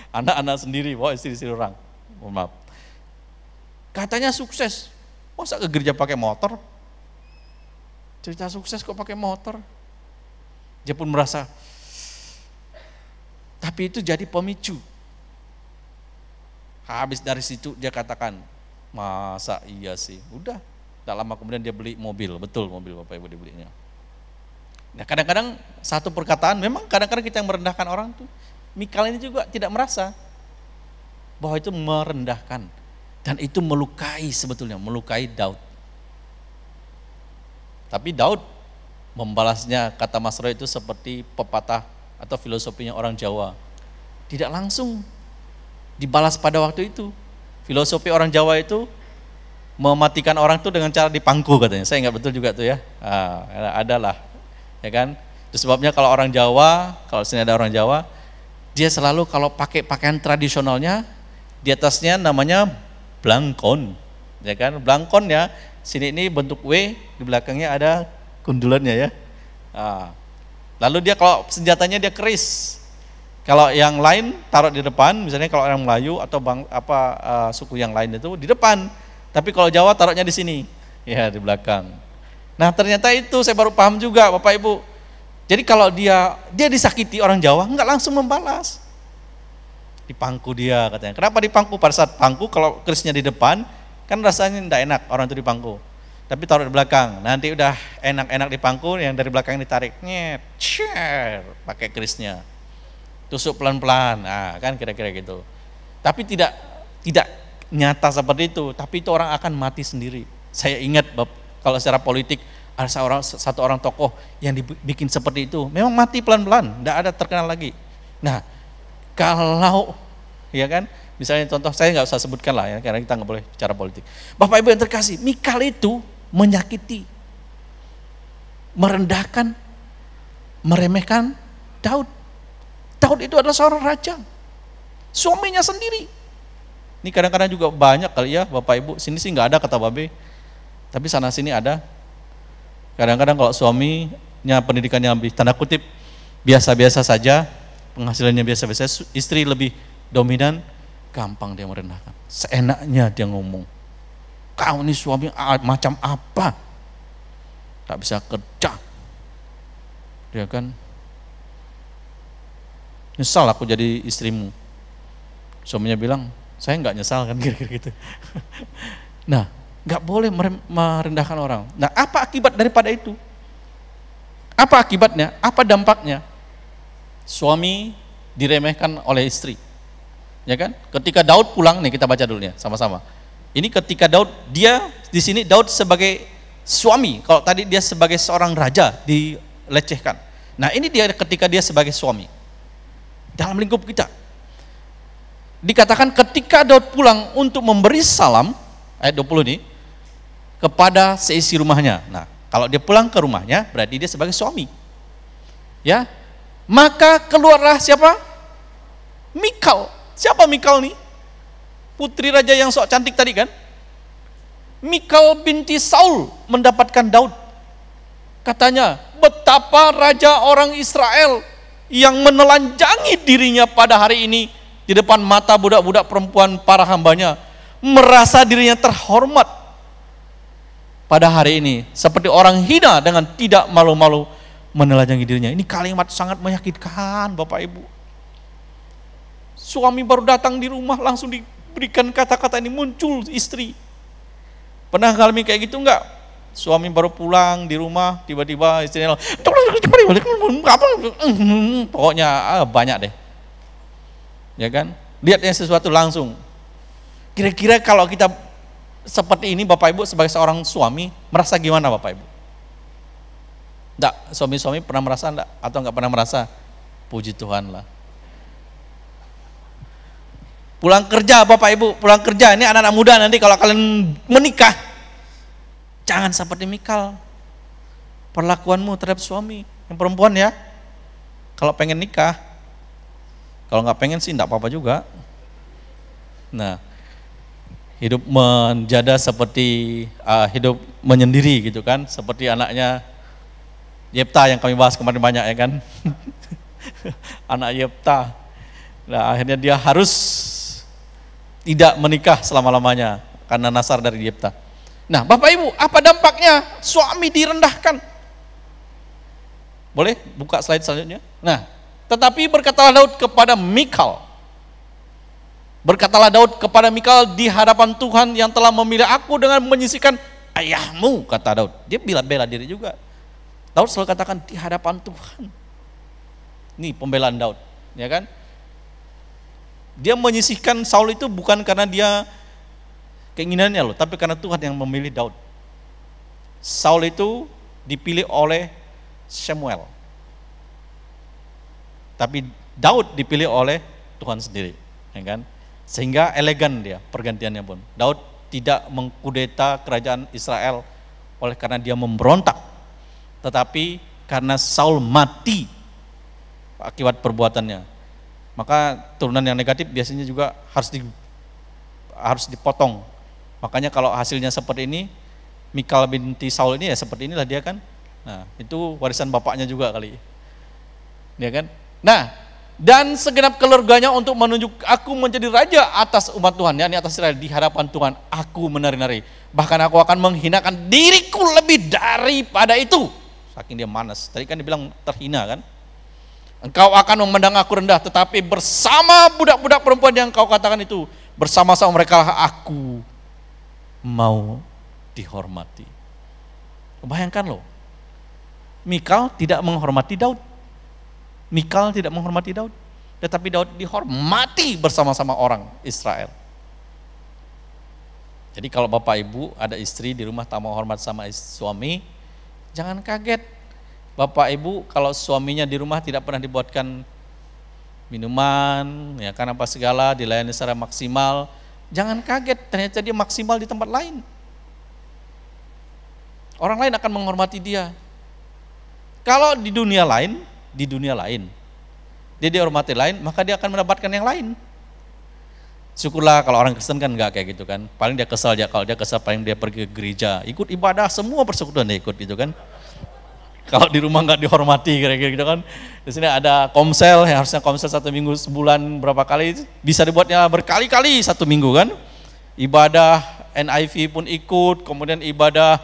Anak-anak sendiri bawa istri orang. Mohon maaf. Katanya sukses. Masa ke gereja pakai motor? Cerita sukses kok pakai motor? Dia pun merasa. Tapi itu jadi pemicu. Habis dari situ dia katakan, masa iya sih? Udah, tak lama kemudian dia beli mobil, betul mobil Bapak Ibu dibelinya. Nah, kadang-kadang satu perkataan, memang kadang-kadang kita yang merendahkan orang tuh, Mikal ini juga tidak merasa bahwa itu merendahkan dan itu melukai sebetulnya, melukai Daud. Tapi Daud membalasnya, kata Mas Roy itu seperti pepatah atau filosofinya orang Jawa. Tidak langsung dibalas pada waktu itu. Filosofi orang Jawa itu mematikan orang itu dengan cara dipangku katanya. Saya ingat betul juga tuh ya. Adalah. Ya kan? Itu sebabnya kalau orang Jawa, kalau sini ada orang Jawa, dia selalu kalau pakai pakaian tradisionalnya, Di atasnya namanya blangkon, ya kan? Blangkon ya, sini ini bentuk W, di belakangnya ada kundulannya ya. Nah, lalu dia kalau senjatanya dia keris. Kalau yang lain taruh di depan, misalnya kalau orang Melayu atau suku yang lain itu di depan. Tapi kalau Jawa taruhnya di sini, ya di belakang. Nah ternyata itu saya baru paham juga Bapak Ibu. Jadi kalau dia disakiti orang Jawa, enggak langsung membalas. Dipangku dia katanya. Kenapa dipangku? Pada saat pangku kalau kerisnya di depan, kan rasanya tidak enak orang itu dipangku. Tapi taruh di belakang, nanti udah enak-enak dipangku, yang dari belakang ditarik, nyet, pakai kerisnya. Tusuk pelan-pelan, nah kan kira-kira gitu. Tapi tidak nyata seperti itu, tapi itu orang akan mati sendiri. Saya ingat kalau secara politik ada satu orang tokoh yang dibikin seperti itu, memang mati pelan-pelan, tidak ada terkenal lagi. Nah, kalau ya kan, misalnya contoh saya nggak usah sebutkan lah ya, karena kita nggak boleh bicara politik. Bapak Ibu yang terkasih, Mikal itu menyakiti, merendahkan, meremehkan Daud. Daud itu adalah seorang raja, suaminya sendiri. Ini kadang-kadang juga banyak kali ya Bapak Ibu, sini sih nggak ada kata babe, tapi sana sini ada. Kadang-kadang kalau suaminya pendidikannya lebih tanda kutip biasa-biasa saja, penghasilannya biasa-biasa, istri lebih dominan, gampang dia merendahkan. Seenaknya dia ngomong, kau ini suami macam apa? Tak bisa kerja. Dia kan, nyesal aku jadi istrimu. Suaminya bilang, saya nggak nyesal kan, kira-kira gitu. Nah, nggak boleh merendahkan orang. Nah, apa akibat daripada itu? Apa akibatnya? Apa dampaknya? Suami diremehkan oleh istri, ya kan? Ketika Daud pulang nih, kita baca dulu ya sama-sama. Ini ketika Daud, dia di sini Daud sebagai suami. Kalau tadi dia sebagai seorang raja dilecehkan. Nah ini dia ketika dia sebagai suami. Dalam lingkup kita dikatakan ketika Daud pulang untuk memberi salam, ayat 20 nih, kepada seisi rumahnya. Nah kalau dia pulang ke rumahnya berarti dia sebagai suami, ya. Maka keluarlah siapa? Mikal. Siapa Mikal nih? Putri raja yang sok cantik tadi kan? Mikal binti Saul mendapatkan Daud. Katanya, betapa raja orang Israel yang menelanjangi dirinya pada hari ini di depan mata budak-budak perempuan para hambanya, merasa dirinya terhormat pada hari ini, seperti orang hina dengan tidak malu-malu menelanjangi dirinya. Ini kalimat sangat menyakitkan Bapak Ibu. Suami baru datang di rumah langsung diberikan kata-kata ini, muncul istri. Pernah ngalami kayak gitu enggak? Suami baru pulang di rumah, tiba-tiba istrinya pokoknya banyak deh. Ya kan? Lihatnya sesuatu langsung. Kira-kira kalau kita seperti ini Bapak Ibu sebagai seorang suami, merasa gimana Bapak Ibu? Enggak, suami-suami pernah merasa enggak? Atau enggak pernah merasa? Puji Tuhan lah. Pulang kerja Bapak Ibu, pulang kerja, ini anak-anak muda nanti kalau kalian menikah, jangan seperti Mikal. Perlakuanmu terhadap suami, yang perempuan ya, kalau pengen nikah, kalau nggak pengen sih enggak apa-apa juga. Nah, hidup menjada seperti hidup menyendiri gitu kan, seperti anaknya Yefta yang kami bahas kemarin banyak ya kan. Anak Yefta. Nah, akhirnya dia harus tidak menikah selama-lamanya karena nasar dari Yefta. Nah, Bapak Ibu, apa dampaknya? Suami direndahkan. Boleh buka slide selanjutnya? Nah, tetapi berkatalah Daud kepada Mikal. Berkatalah Daud kepada Mikal di hadapan Tuhan yang telah memilih aku dengan menyisihkan ayahmu, kata Daud. Dia bela diri juga. Daud selalu katakan di hadapan Tuhan. Ini pembelaan Daud, ya kan? Dia menyisihkan Saul itu bukan karena dia keinginannya loh, tapi karena Tuhan yang memilih Daud. Saul itu dipilih oleh Samuel, tapi Daud dipilih oleh Tuhan sendiri, ya kan? Sehingga elegan dia pergantiannya pun. Daud tidak mengkudeta kerajaan Israel oleh karena dia memberontak, tetapi karena Saul mati akibat perbuatannya. Maka turunan yang negatif biasanya juga harus harus dipotong. Makanya kalau hasilnya seperti ini, Mikal binti Saul ini ya seperti inilah dia kan. Nah, itu warisan bapaknya juga kali. Ya kan? Nah, dan segenap keluarganya untuk menunjuk aku menjadi raja atas umat Tuhan, yakni atas Israel, di hadapan Tuhan aku menari-nari. Bahkan aku akan menghinakan diriku lebih daripada itu. Saking dia manas. Tadi kan dibilang terhina kan. Engkau akan memandang aku rendah, tetapi bersama budak-budak perempuan yang kau katakan itu, bersama-sama mereka aku mau dihormati. Bayangkan loh, Mikal tidak menghormati Daud. Mikal tidak menghormati Daud, tetapi Daud dihormati bersama-sama orang Israel. Jadi kalau Bapak Ibu ada istri di rumah tak mau hormat sama suami, jangan kaget. Bapak Ibu kalau suaminya di rumah tidak pernah dibuatkan minuman, ya kan apa segala, dilayani secara maksimal, jangan kaget, ternyata dia maksimal di tempat lain. Orang lain akan menghormati dia. Kalau di dunia lain, dia dihormati lain, maka dia akan mendapatkan yang lain. Syukurlah kalau orang Kristen kan enggak kayak gitu kan. Paling dia kesal aja, kalau dia kesal paling dia pergi ke gereja, ikut ibadah, semua persekutuan dia ikut gitu kan. Kalau di rumah nggak dihormati kira-kira gitu kan. Di sini ada komsel, yang harusnya komsel 1 minggu sebulan berapa kali, bisa dibuatnya berkali-kali 1 minggu kan. Ibadah NIV pun ikut, kemudian ibadah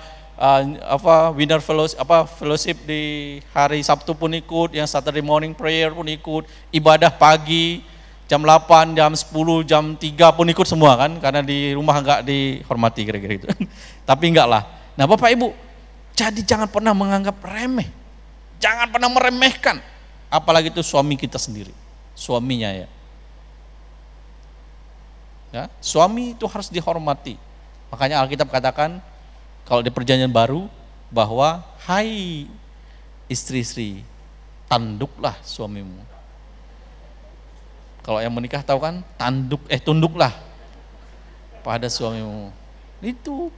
winter fellowship di hari Sabtu pun ikut, yang Saturday morning prayer pun ikut, ibadah pagi jam 8, jam 10, jam 3 pun ikut semua kan, karena di rumah nggak dihormati kira-kira gitu. Tapi enggak lah. Nah Bapak Ibu, jadi jangan pernah menganggap remeh, jangan pernah meremehkan, apalagi itu suami kita sendiri, suaminya ya. Suami itu harus dihormati. Makanya Alkitab katakan kalau di Perjanjian Baru bahwa hai istri-istri, tanduklah suamimu. Kalau yang menikah tahu kan, tunduklah pada suamimu. Itu.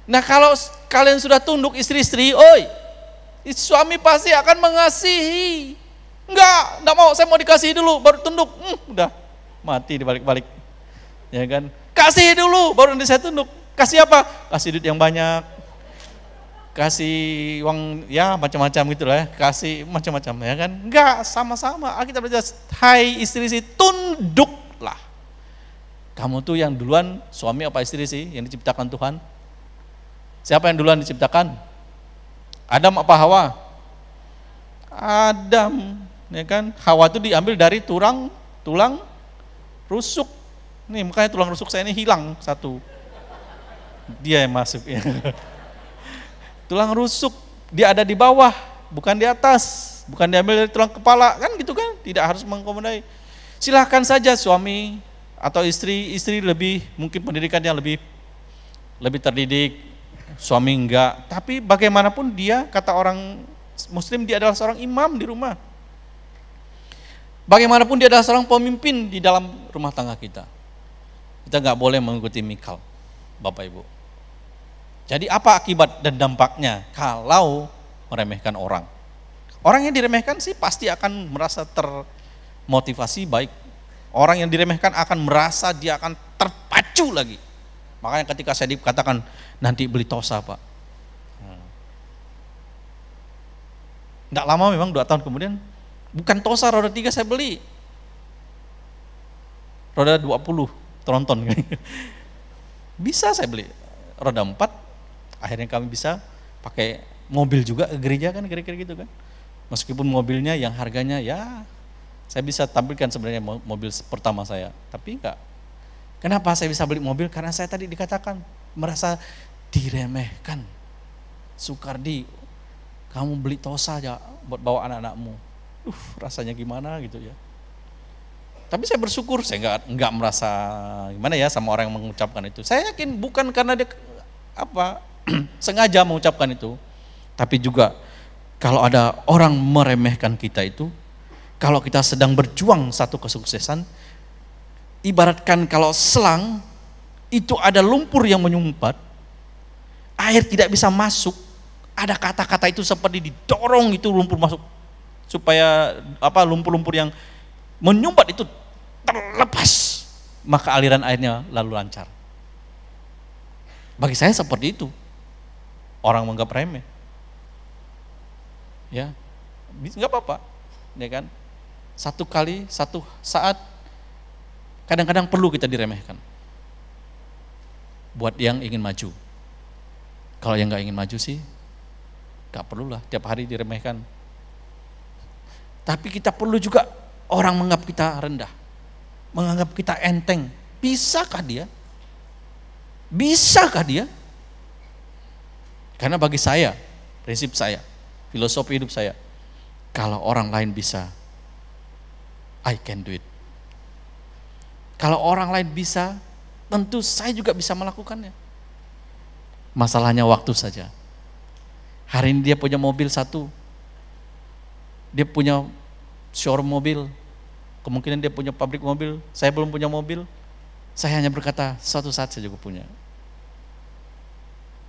Nah kalau kalian sudah tunduk istri-istri, suami pasti akan mengasihi. Enggak mau, saya mau dikasihi dulu, baru tunduk. Udah mati dibalik-balik. Ya kan? Kasih dulu, baru nanti saya tunduk. Kasih apa? Kasih duit yang banyak, kasih uang, ya macam-macam gitu lah ya. Kasih macam-macam ya kan? Enggak, sama-sama. Kita belajar, hai istri-istri, tunduklah. Kamu tuh yang duluan suami apa istri sih yang diciptakan Tuhan? Siapa yang duluan diciptakan? Adam apa Hawa? Adam, ya kan? Hawa itu diambil dari tulang rusuk. Nih makanya tulang rusuk saya ini hilang satu. Dia yang masuk ya. Tulang rusuk, dia ada di bawah, bukan di atas, bukan diambil dari tulang kepala, kan gitu kan? Tidak harus mengkomodai. Silahkan saja suami atau istri lebih mungkin pendidikannya lebih terdidik. Suami enggak, tapi bagaimanapun dia, kata orang Muslim, dia adalah seorang imam di rumah. Bagaimanapun dia adalah seorang pemimpin di dalam rumah tangga kita. Kita enggak boleh mengikuti Mikal, Bapak Ibu. Jadi apa akibat dan dampaknya kalau meremehkan orang? Orang yang diremehkan sih pasti akan merasa termotivasi baik. Orang yang diremehkan akan merasa dia akan terpacu lagi. Makanya ketika saya dikatakan nanti beli Tosa Pak, enggak lama memang 2 tahun kemudian, bukan Tosa roda 3 saya beli, roda 20 tronton. Bisa saya beli roda 4, akhirnya kami bisa pakai mobil juga ke gereja kan, kira-kira gitu kan. Meskipun mobilnya yang harganya ya, saya bisa tampilkan sebenarnya mobil pertama saya, tapi enggak. Kenapa saya bisa beli mobil? Karena saya tadi dikatakan merasa diremehkan. Sukardi, kamu beli Tosa aja buat bawa anak-anakmu. Rasanya gimana gitu ya. Tapi saya bersyukur, saya enggak merasa gimana ya sama orang yang mengucapkan itu. Saya yakin bukan karena dia sengaja mengucapkan itu, tapi juga kalau ada orang meremehkan kita itu, kalau kita sedang berjuang satu kesuksesan, ibaratkan kalau selang itu ada lumpur yang menyumpat, air tidak bisa masuk, ada kata-kata itu seperti didorong itu lumpur masuk, supaya lumpur-lumpur yang menyumpat itu terlepas, maka aliran airnya lalu lancar. Bagi saya seperti itu. Orang menganggap remeh. Ya, nggak apa-apa, ya kan? Satu kali, satu saat, kadang-kadang perlu kita diremehkan. Buat yang ingin maju. Kalau yang nggak ingin maju sih, nggak perlulah tiap hari diremehkan. Tapi kita perlu juga orang menganggap kita rendah, menganggap kita enteng. Bisakah dia? Bisakah dia? Karena bagi saya, prinsip saya, filosofi hidup saya, kalau orang lain bisa, I can do it. Kalau orang lain bisa, tentu saya juga bisa melakukannya. Masalahnya waktu saja. Hari ini dia punya mobil satu, dia punya showroom mobil, kemungkinan dia punya pabrik mobil, saya belum punya mobil. Saya hanya berkata, suatu saat saya juga punya.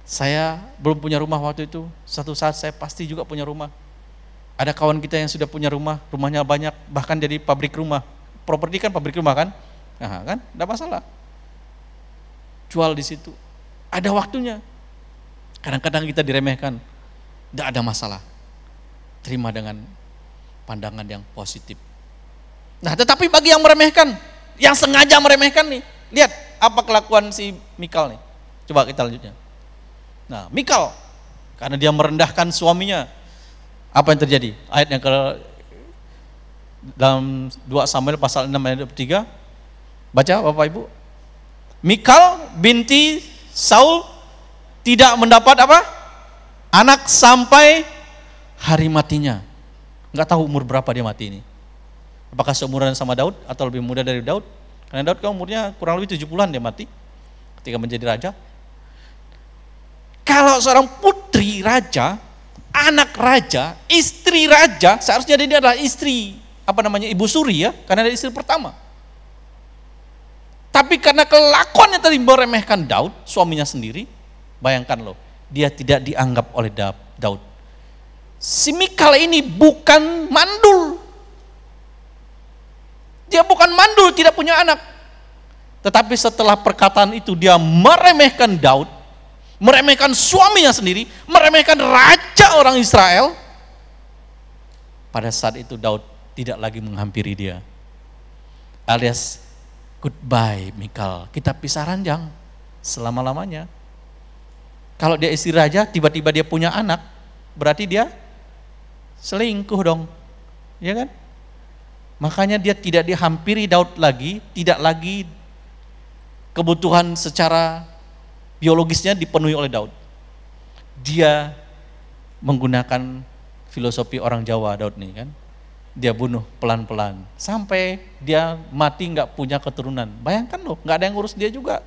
Saya belum punya rumah waktu itu, suatu saat saya pasti juga punya rumah. Ada kawan kita yang sudah punya rumah, rumahnya banyak, bahkan jadi pabrik rumah. Properti kan pabrik rumah kan? Nah, kan? Enggak masalah. Jual di situ. Ada waktunya. Kadang-kadang kita diremehkan. Enggak ada masalah. Terima dengan pandangan yang positif. Nah, tetapi bagi yang meremehkan, yang sengaja meremehkan nih, lihat apa kelakuan si Mikal nih. Coba kita lanjutnya. Nah, Mikal, karena dia merendahkan suaminya, apa yang terjadi? Ayat yang dalam 2 Samuel pasal 6 ayat 3, baca Bapak Ibu. Mikal binti Saul tidak mendapat apa? Anak sampai hari matinya. Enggak tahu umur berapa dia mati ini. Apakah seumuran sama Daud atau lebih muda dari Daud? Karena Daud kan umurnya kurang lebih 70-an dia mati ketika menjadi raja. Kalau seorang putri raja, anak raja, istri raja, seharusnya dia adalah istri, ibu suri ya, karena dia istri pertama. Tapi karena kelakuannya tadi meremehkan Daud, suaminya sendiri, bayangkan loh, dia tidak dianggap oleh Daud. Si Mikal ini bukan mandul. Dia bukan mandul, tidak punya anak. Tetapi setelah perkataan itu dia meremehkan Daud, meremehkan suaminya sendiri, meremehkan raja orang Israel. Pada saat itu Daud tidak lagi menghampiri dia. Alias goodbye Mikal, kita pisah ranjang selama-lamanya. Kalau dia istri raja, tiba-tiba dia punya anak, berarti dia selingkuh dong, ya kan? Makanya dia tidak dihampiri Daud lagi, tidak lagi kebutuhan secara biologisnya dipenuhi oleh Daud. Dia menggunakan filosofi orang Jawa Daud nih kan. Dia bunuh pelan-pelan sampai dia mati nggak punya keturunan. Bayangkan loh, nggak ada yang ngurus dia juga.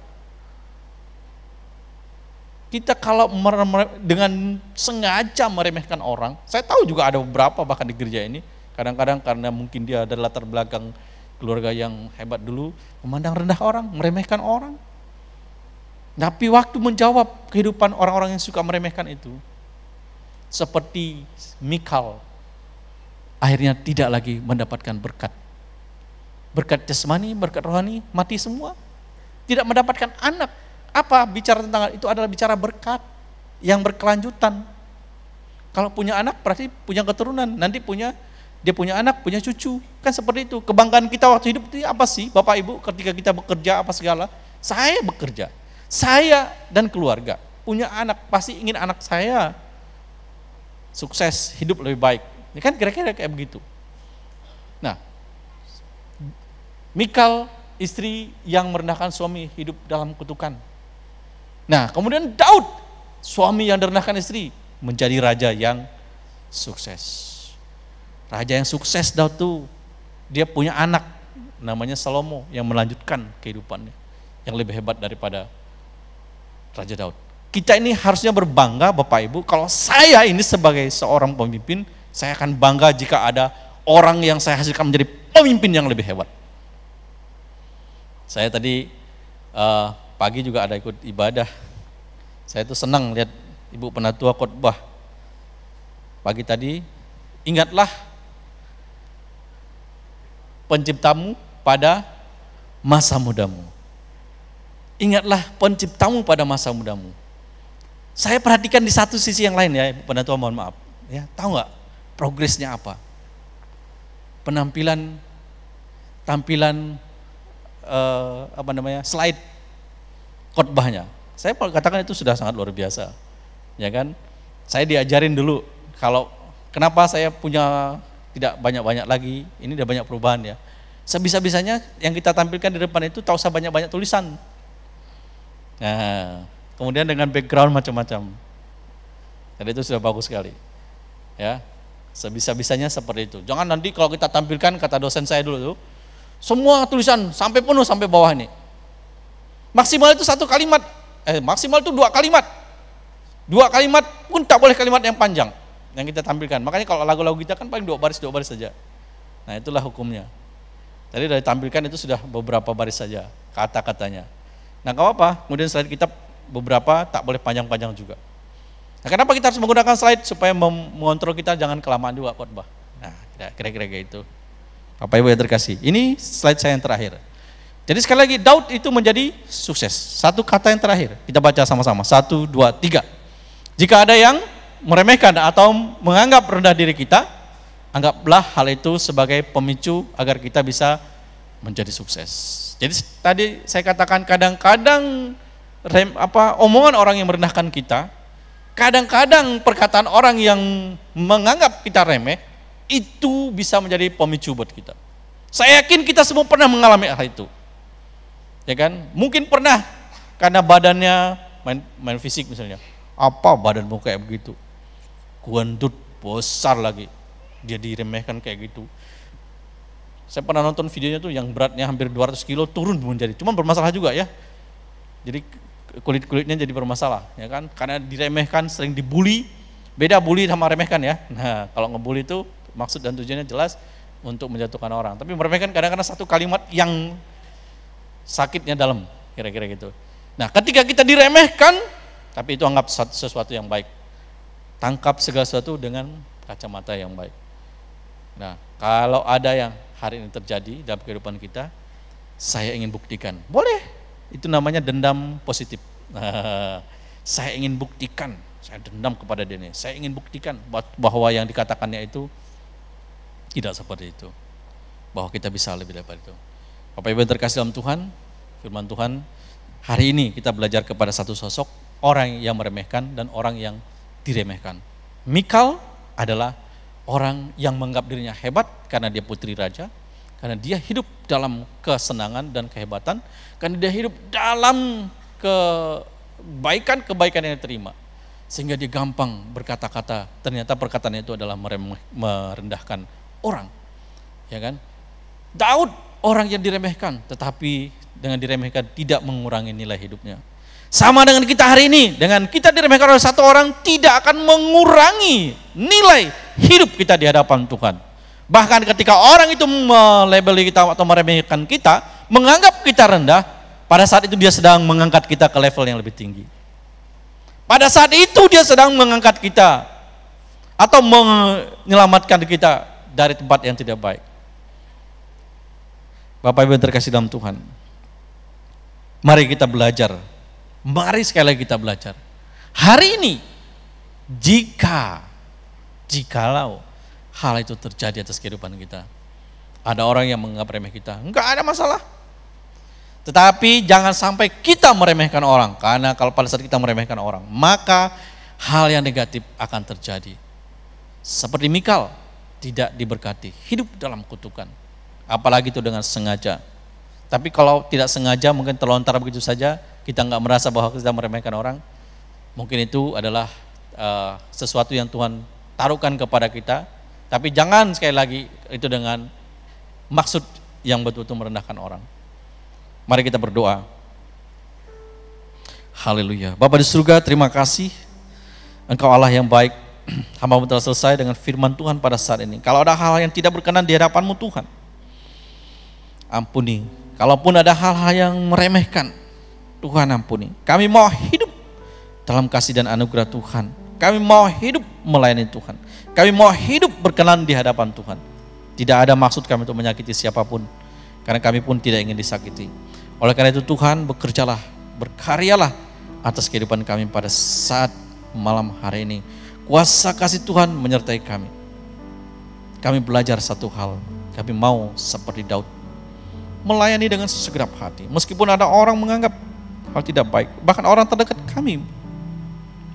Kita kalau dengan sengaja meremehkan orang, saya tahu juga ada beberapa bahkan di gereja ini, kadang-kadang karena mungkin dia ada latar belakang keluarga yang hebat dulu, memandang rendah orang, meremehkan orang. Tapi waktu menjawab kehidupan orang-orang yang suka meremehkan itu, seperti Mikal, akhirnya tidak lagi mendapatkan berkat. Berkat jasmani, berkat rohani, mati semua. Tidak mendapatkan anak. Apa bicara tentang itu adalah bicara berkat yang berkelanjutan. Kalau punya anak berarti punya keturunan, nanti dia punya anak, punya cucu. Kan seperti itu. Kebanggaan kita waktu hidup itu apa sih Bapak Ibu ketika kita bekerja apa segala? Saya bekerja. Saya dan keluarga punya anak, pasti ingin anak saya sukses, hidup lebih baik. Ini kan kira-kira kayak begitu. Nah, Mikal, istri yang merendahkan suami, hidup dalam kutukan. Nah, kemudian Daud, suami yang merendahkan istri, menjadi raja yang sukses. Raja yang sukses Daud tuh, dia punya anak, namanya Salomo, yang melanjutkan kehidupannya, yang lebih hebat daripada Raja Daud. Kita ini harusnya berbangga Bapak Ibu, kalau saya ini sebagai seorang pemimpin, saya akan bangga jika ada orang yang saya hasilkan menjadi pemimpin yang lebih hebat. Saya tadi pagi juga ada ikut ibadah. Saya tuh senang lihat Ibu Penatua khotbah. Pagi tadi, ingatlah penciptamu pada masa mudamu. Ingatlah penciptamu pada masa mudamu. Saya perhatikan di satu sisi yang lain ya, Ibu Penatua, mohon maaf. Ya, tahu nggak progresnya apa? Tampilan slide khotbahnya. Saya katakan itu sudah sangat luar biasa. Ya kan? Saya diajarin dulu kenapa saya punya tidak banyak-banyak lagi, ini udah banyak perubahan ya. Sebisa-bisanya yang kita tampilkan di depan itu tak usah banyak-banyak tulisan. Nah, kemudian dengan background macam-macam. Dan itu sudah bagus sekali. Ya. Sebisa-bisanya seperti itu. Jangan nanti kalau kita tampilkan, kata dosen saya dulu tuh, semua tulisan sampai penuh sampai bawah ini. Maksimal itu 1 kalimat, maksimal itu 2 kalimat. 2 kalimat pun tak boleh kalimat yang panjang yang kita tampilkan. Makanya kalau lagu-lagu kita kan paling 2 baris saja. Nah, itulah hukumnya. Jadi dari tampilkan itu sudah beberapa baris saja kata-katanya. Nah, gak apa-apa, kemudian slide kita beberapa tak boleh panjang-panjang juga. Nah, kenapa kita harus menggunakan slide? Supaya mengontrol kita jangan kelamaan juga khotbah. Nah, kira-kira kayak itu. Bapak Ibu yang terkasih, ini slide saya yang terakhir. Jadi sekali lagi, Daud itu menjadi sukses. Satu kata yang terakhir, kita baca sama-sama. 1, 2, 3. Jika ada yang meremehkan atau menganggap rendah diri kita, anggaplah hal itu sebagai pemicu agar kita bisa menjadi sukses. Jadi tadi saya katakan kadang-kadang omongan orang yang merendahkan kita, kadang-kadang perkataan orang yang menganggap kita remeh, itu bisa menjadi pemicu buat kita. Saya yakin kita semua pernah mengalami hal itu. Ya kan? Mungkin pernah karena badannya main fisik misalnya. Apa badanmu kayak begitu? Gendut, besar lagi. Dia diremehkan kayak gitu. Saya pernah nonton videonya tuh yang beratnya hampir 200 kilo turun menjadi, cuman bermasalah juga ya. Jadi kulit-kulitnya jadi bermasalah, ya kan? Karena diremehkan, sering dibully. Beda bully sama remehkan ya. Nah, kalau ngebully itu maksud dan tujuannya jelas untuk menjatuhkan orang. Tapi meremehkan kadang-kadang satu kalimat yang sakitnya dalam, kira-kira gitu. Nah, ketika kita diremehkan, tapi itu anggap sesuatu yang baik. Tangkap segala sesuatu dengan kacamata yang baik. Nah, kalau ada yang hari ini terjadi dalam kehidupan kita, saya ingin buktikan. Boleh, itu namanya dendam positif. Saya ingin buktikan, saya dendam kepada dia. Saya ingin buktikan bahwa yang dikatakannya itu tidak seperti itu. Bahwa kita bisa lebih daripada itu. Bapak Ibu yang terkasih dalam Tuhan, firman Tuhan, hari ini kita belajar kepada satu sosok, orang yang meremehkan dan orang yang diremehkan. Mikal adalah orang yang menganggap dirinya hebat karena dia putri raja, karena dia hidup dalam kesenangan dan kehebatan, karena dia hidup dalam kebaikan yang diterima, sehingga dia gampang berkata-kata. Ternyata perkataannya itu adalah merendahkan orang, ya kan? Daud orang yang diremehkan, tetapi dengan diremehkan tidak mengurangi nilai hidupnya. Sama dengan kita hari ini, dengan kita diremehkan oleh satu orang tidak akan mengurangi nilai hidup kita di hadapan Tuhan. Bahkan ketika orang itu melabeli kita atau meremehkan kita, menganggap kita rendah, pada saat itu dia sedang mengangkat kita ke level yang lebih tinggi. Pada saat itu dia sedang mengangkat kita atau menyelamatkan kita dari tempat yang tidak baik. Bapak Ibu yang terkasih dalam Tuhan, mari kita belajar. Mari sekali lagi kita belajar. Hari ini, jikalau hal itu terjadi atas kehidupan kita, ada orang yang menganggap remeh kita, enggak ada masalah. Tetapi jangan sampai kita meremehkan orang, karena kalau pada saat kita meremehkan orang, maka hal yang negatif akan terjadi. Seperti Mikal, tidak diberkati, hidup dalam kutukan. Apalagi itu dengan sengaja. Tapi kalau tidak sengaja, mungkin terlontar begitu saja, kita nggak merasa bahwa kita meremehkan orang, mungkin itu adalah sesuatu yang Tuhan taruhkan kepada kita. Tapi jangan sekali lagi itu dengan maksud yang betul-betul merendahkan orang. Mari kita berdoa. Haleluya. Bapa di surga, terima kasih. Engkau Allah yang baik. Hamba-Mu telah selesai dengan firman Tuhan pada saat ini. Kalau ada hal yang tidak berkenan di hadapan-Mu Tuhan, ampuni. Kalaupun ada hal-hal yang meremehkan, Tuhan ampuni. Kami mau hidup dalam kasih dan anugerah Tuhan. Kami mau hidup melayani Tuhan. Kami mau hidup berkenan di hadapan Tuhan. Tidak ada maksud kami untuk menyakiti siapapun, karena kami pun tidak ingin disakiti. Oleh karena itu Tuhan, bekerjalah berkaryalah atas kehidupan kami pada saat malam hari ini. Kuasa kasih Tuhan menyertai kami. Kami belajar satu hal, kami mau seperti Daud, melayani dengan segenap hati. Meskipun ada orang menganggap hal tidak baik, bahkan orang terdekat kami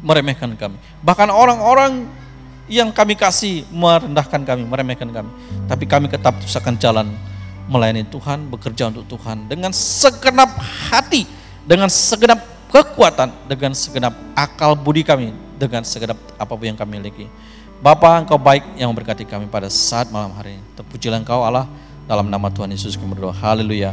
meremehkan kami, bahkan orang-orang yang kami kasih merendahkan kami, meremehkan kami, tapi kami tetap terus akan jalan melayani Tuhan, bekerja untuk Tuhan dengan segenap hati, dengan segenap kekuatan, dengan segenap akal budi kami, dengan segenap apapun yang kami miliki. Bapa, Engkau baik yang memberkati kami pada saat malam hari ini. Terpujilah Engkau Allah, dalam nama Tuhan Yesus kami berdoa. Haleluya.